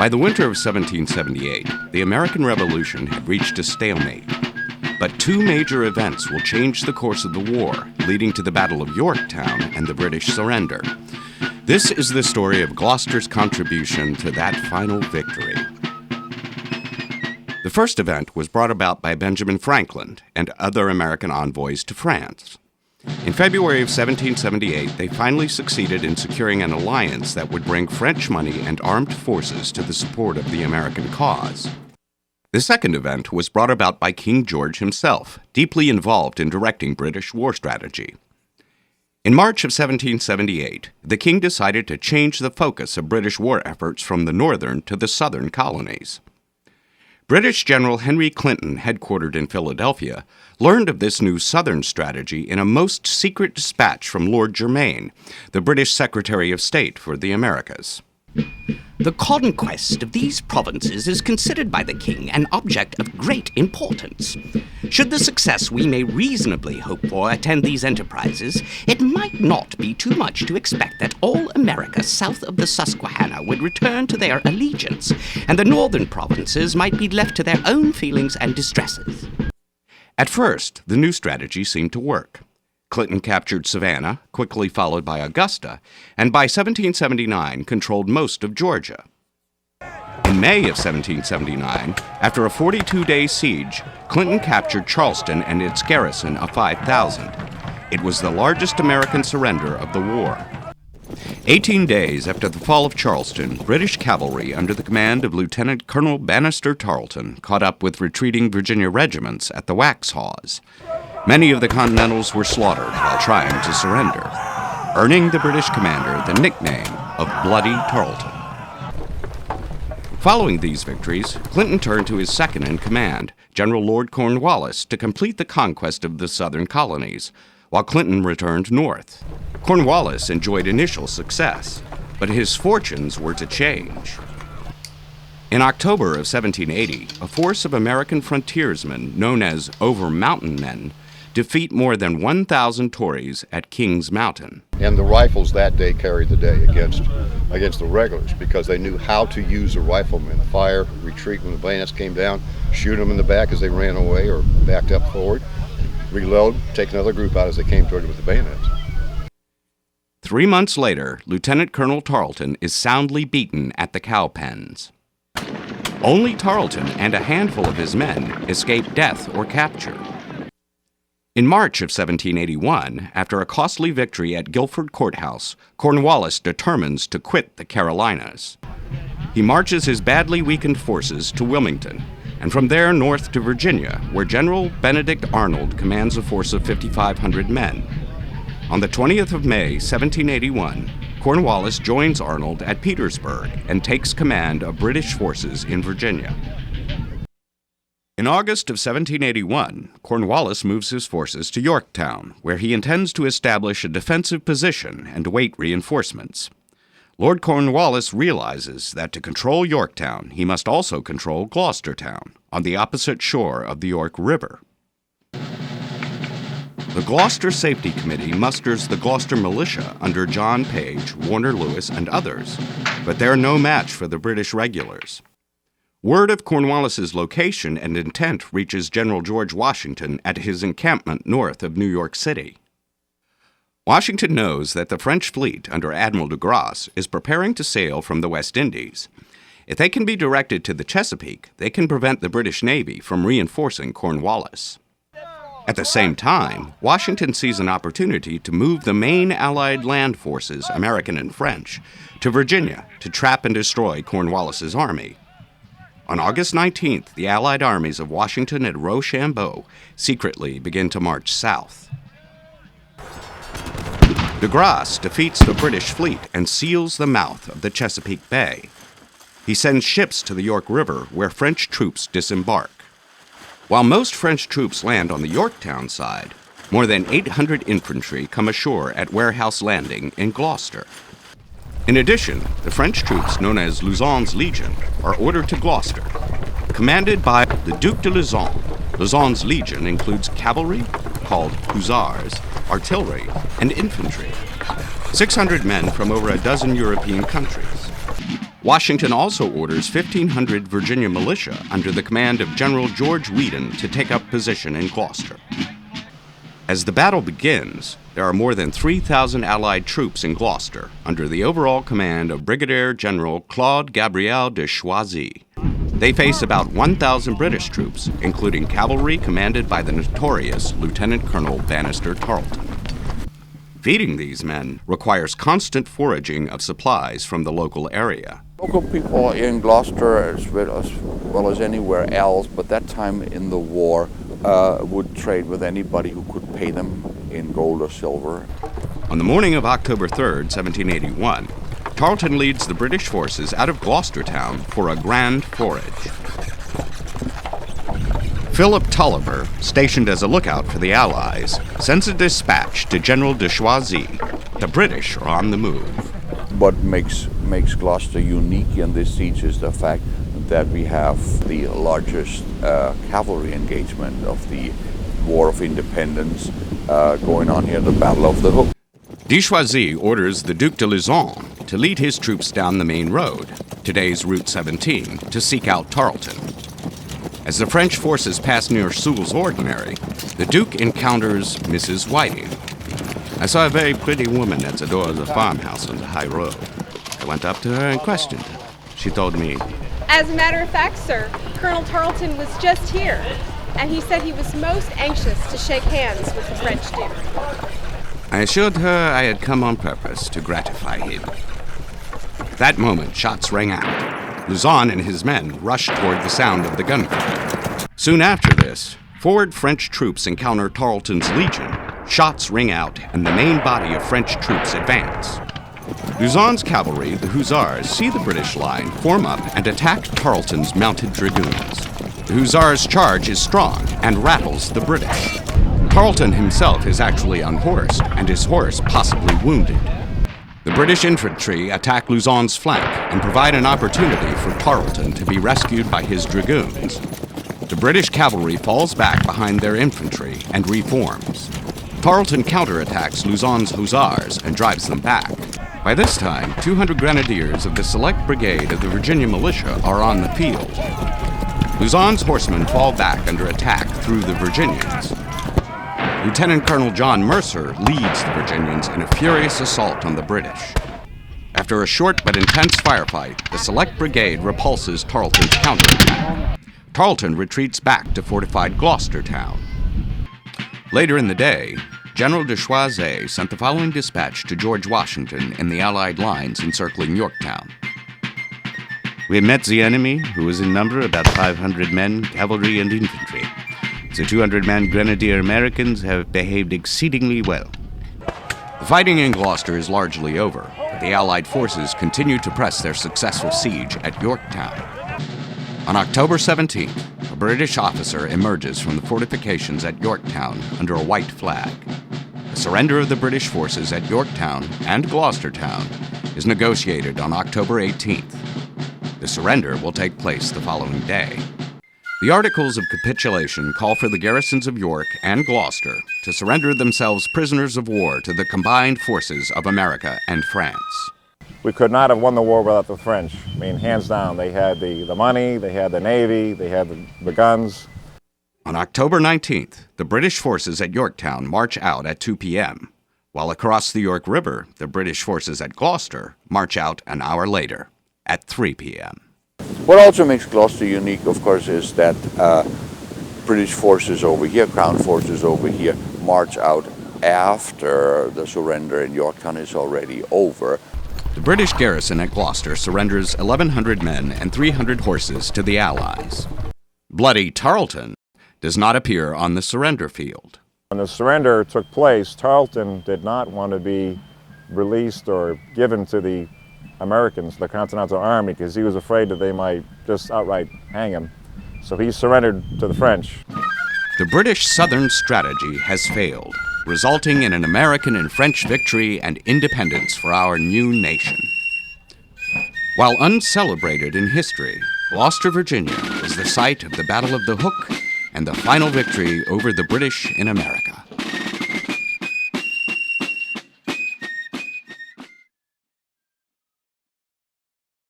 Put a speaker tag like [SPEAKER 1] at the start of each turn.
[SPEAKER 1] By the winter of 1778, the American Revolution had reached a stalemate. But two major events will change the course of the war, leading to the Battle of Yorktown and the British surrender. This is the story of Gloucester's contribution to that final victory. The first event was brought about by Benjamin Franklin and other American envoys to France. In February of 1778, they finally succeeded in securing an alliance that would bring French money and armed forces to the support of the American cause. The second event was brought about by King George himself, deeply involved in directing British war strategy. In March of 1778, the king decided to change the focus of British war efforts from the northern to the southern colonies. British General Henry Clinton, headquartered in Philadelphia, learned of this new southern strategy in a most secret dispatch from Lord Germain, the British Secretary of State for the Americas.
[SPEAKER 2] The conquest of these provinces is considered by the king an object of great importance. Should the success we may reasonably hope for attend these enterprises, it might not be too much to expect that all America south of the Susquehanna would return to their allegiance, and the northern provinces might be left to their own feelings and distresses.
[SPEAKER 1] At first, the new strategy seemed to work. Clinton captured Savannah, quickly followed by Augusta, and by 1779 controlled most of Georgia. In May of 1779, after a 42-day siege, Clinton captured Charleston and its garrison of 5,000. It was the largest American surrender of the war. 18 days after the fall of Charleston, British cavalry under the command of Lieutenant Colonel Banastre Tarleton caught up with retreating Virginia regiments at the Waxhaws. Many of the Continentals were slaughtered while trying to surrender, earning the British commander the nickname of Bloody Tarleton. Following these victories, Clinton turned to his second-in-command, General Lord Cornwallis, to complete the conquest of the southern colonies, while Clinton returned north. Cornwallis enjoyed initial success, but his fortunes were to change. In October of 1780, a force of American frontiersmen known as Over-Mountain Men defeat more than 1,000 Tories at King's Mountain.
[SPEAKER 3] And the rifles that day carried the day against the regulars because they knew how to use the riflemen. Fire, retreat when the bayonets came down, shoot them in the back as they ran away or backed up forward, reload, take another group out as they came toward it with the bayonets.
[SPEAKER 1] 3 months later, Lieutenant Colonel Tarleton is soundly beaten at the Cowpens. Only Tarleton and a handful of his men escaped death or capture. In March of 1781, after a costly victory at Guilford Courthouse, Cornwallis determines to quit the Carolinas. He marches his badly weakened forces to Wilmington, and from there north to Virginia, where General Benedict Arnold commands a force of 5,500 men. On the 20th of May, 1781, Cornwallis joins Arnold at Petersburg and takes command of British forces in Virginia. In August of 1781, Cornwallis moves his forces to Yorktown, where he intends to establish a defensive position and await reinforcements. Lord Cornwallis realizes that to control Yorktown, he must also control Gloucestertown, on the opposite shore of the York River. The Gloucester Safety Committee musters the Gloucester militia under John Page, Warner Lewis, and others, but they're no match for the British regulars. Word of Cornwallis's location and intent reaches General George Washington at his encampment north of New York City. Washington knows that the French fleet under Admiral de Grasse is preparing to sail from the West Indies. If they can be directed to the Chesapeake, they can prevent the British Navy from reinforcing Cornwallis. At the same time, Washington sees an opportunity to move the main Allied land forces, American and French, to Virginia to trap and destroy Cornwallis's army. On August 19th, the Allied armies of Washington and Rochambeau secretly begin to march south. De Grasse defeats the British fleet and seals the mouth of the Chesapeake Bay. He sends ships to the York River, where French troops disembark. While most French troops land on the Yorktown side, more than 800 infantry come ashore at Warehouse Landing in Gloucester. In addition, the French troops known as Lauzun's Legion are ordered to Gloucester. Commanded by the Duc de Lauzun, Lauzun's Legion includes cavalry, called hussars, artillery, and infantry. 600 men from over a dozen European countries. Washington also orders 1,500 Virginia militia under the command of General George Wheaton to take up position in Gloucester. As the battle begins, there are more than 3,000 Allied troops in Gloucester under the overall command of Brigadier General Claude Gabriel de Choisy. They face about 1,000 British troops, including cavalry commanded by the notorious Lieutenant Colonel Bannister Tarleton. Feeding these men requires constant foraging of supplies from the local area.
[SPEAKER 4] Local people in Gloucester, as well as anywhere else, but that time in the war, would trade with anybody who could pay them in gold or silver.
[SPEAKER 1] On the morning of October 3rd, 1781, Tarleton leads the British forces out of Gloucester town for a grand forage. Philip Tulliver, stationed as a lookout for the Allies, sends a dispatch to General de Choisy. The British are on the move.
[SPEAKER 4] What makes Gloucester unique in this siege is the fact that we have the largest cavalry engagement of the War of Independence going on here, the Battle of the Hook.
[SPEAKER 1] De Choisy orders the Duc de Luzon to lead his troops down the main road, today's Route 17, to seek out Tarleton. As the French forces pass near Sewell's Ordinary, the Duke encounters Mrs. Whiting. I saw a very pretty woman at the door of the farmhouse on the high road. I went up to her and questioned her. She told me,
[SPEAKER 5] "As a matter of fact, sir, Colonel Tarleton was just here, and he said he was most anxious to shake hands with the French Duke."
[SPEAKER 1] I assured her I had come on purpose to gratify him. At that moment, shots rang out. Luzon and his men rushed toward the sound of the gunfire. Soon after this, forward French troops encounter Tarleton's legion. Shots ring out, and the main body of French troops advance. Luzon's cavalry, the Hussars, see the British line, form up, and attack Tarleton's mounted dragoons. The Hussars' charge is strong and rattles the British. Tarleton himself is actually unhorsed, and his horse possibly wounded. The British infantry attack Luzon's flank and provide an opportunity for Tarleton to be rescued by his dragoons. The British cavalry falls back behind their infantry and reforms. Tarleton counterattacks Luzon's hussars and drives them back. By this time, 200 grenadiers of the Select Brigade of the Virginia Militia are on the field. Luzon's horsemen fall back under attack through the Virginians. Lieutenant Colonel John Mercer leads the Virginians in a furious assault on the British. After a short but intense firefight, the Select Brigade repulses Tarleton's counterattack. Tarleton retreats back to fortified Gloucester town. Later in the day, General de Choisy sent the following dispatch to George Washington in the Allied lines encircling Yorktown. We met the enemy, who was in number about 500 men, cavalry and infantry. The 200-man Grenadier Americans have behaved exceedingly well. The fighting in Gloucester is largely over, but the Allied forces continue to press their successful siege at Yorktown. On October 17th, a British officer emerges from the fortifications at Yorktown under a white flag. The surrender of the British forces at Yorktown and Gloucestertown is negotiated on October 18th. The surrender will take place the following day. The Articles of Capitulation call for the garrisons of York and Gloucester to surrender themselves prisoners of war to the combined forces of America and France.
[SPEAKER 6] We could not have won the war without the French. I mean, hands down, they had the money, they had the navy, they had the guns.
[SPEAKER 1] On October 19th, the British forces at Yorktown march out at 2 p.m., while across the York River, the British forces at Gloucester march out an hour later at 3 p.m.
[SPEAKER 4] What also makes Gloucester unique, of course, is that British forces over here, Crown forces over here, march out after the surrender in Yorktown is already over.
[SPEAKER 1] The British garrison at Gloucester surrenders 1,100 men and 300 horses to the Allies. Bloody Tarleton does not appear on the surrender field.
[SPEAKER 6] When the surrender took place, Tarleton did not want to be released or given to the Americans, the Continental Army, because he was afraid that they might just outright hang him. So he surrendered to the French.
[SPEAKER 1] The British Southern strategy has failed, resulting in an American and French victory and independence for our new nation. While uncelebrated in history, Gloucester, Virginia was the site of the Battle of the Hook and the final victory over the British in America.